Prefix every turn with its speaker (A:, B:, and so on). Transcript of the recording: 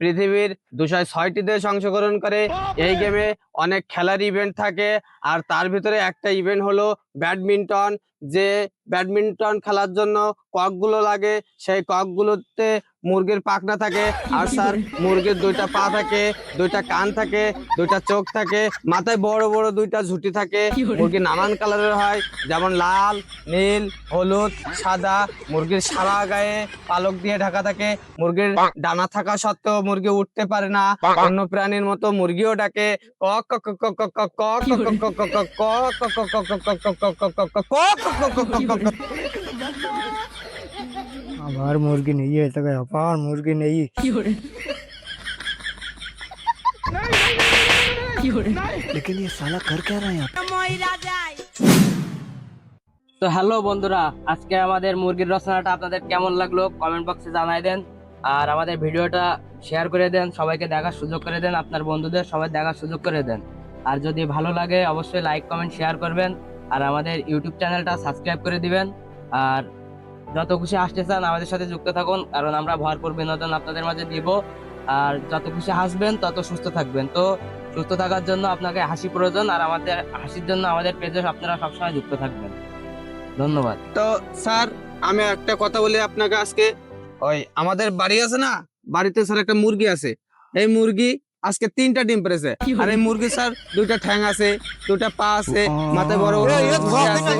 A: পৃথিবীর 206টি দেশ অংশগ্রহণ করে। এই গেমে অনেক খেলার ইভেন্ট থাকে, আর তার ভিতরে একটা ইভেন্ট হলো ব্যাডমিন্টন। যে ব্যাডমিন্টন খেলার জন্য ককগুলো লাগে, সেই ককগুলোতে মুরগির পাখনা থাকে। আর স্যার, মুরগির 2টা পা থাকে, 2টা কান থাকে, 2টা চোখ থাকে, মাথায় বড় বড় 2টা ঝুঁটি থাকে। মুরগি নানান কালারের হয়, যেমন লাল, নীল, হলুদ, সাদা। মুরগির সারা গায়ে পালক দিয়ে ঢাকা থাকে। মুরগির ডানা থাকা সত্ত্বেও মুরগি উঠতে পারে না। অন্য প্রাণীর মতো মুরগিও ডাকে কক কক কক কক কক কক কক কক কক কক কক কক কক কক কক কক কক কক কক।
B: আবার মুরগি নেই তো আবার মুরগি নেই।
C: लेकिन ये साला कर क्या रहा है यहाँ
D: ময়রা যায়
E: তো হ্যালো বন্ধুরা, আজকে আমাদের মুরগির রচনাটা আপনাদের কেমন লাগলো কমেন্ট বক্সে জানাই দেন। আর আমাদের ভিডিওটা শেয়ার করে দেন, সবাইকে দেখার সুযোগ করে দেন, আপনার বন্ধুদের সবাই দেখার সুযোগ করে দেন। আর যদি ভালো লাগে অবশ্যই লাইক কমেন্ট শেয়ার করবেন। আর আমাদের ইউটিউব চ্যানেলটা সাবস্ক্রাইব করে দিবেন। আর যত খুশি আসতে চান আমাদের সাথে যুক্ত থাকুন, কারণ আমরা ভরপুর বিনোদন আপনাদের মাঝে দিব। আর যত খুশি হাসবেন তত সুস্থ থাকবেন। তো সুস্থ থাকার জন্য আপনাকে হাসি প্রয়োজন, আর আমাদের হাসির জন্য আমাদের পেজে আপনারা সবসময় যুক্ত থাকবেন। ধন্যবাদ।
A: তো স্যার, আমি একটা কথা বলি আপনাকে আজকে। ওই আমাদের বাড়ি আছে না, বাড়িতে স্যার একটা মুরগি আছে। এই মুরগি আজকে 3টা ডিম পেড়েছে। আর এই মুরগি স্যার 2টা ঠ্যাং আছে, 2টা পা আছে, মাথায় বড় বড় ঝুঁটি আছে।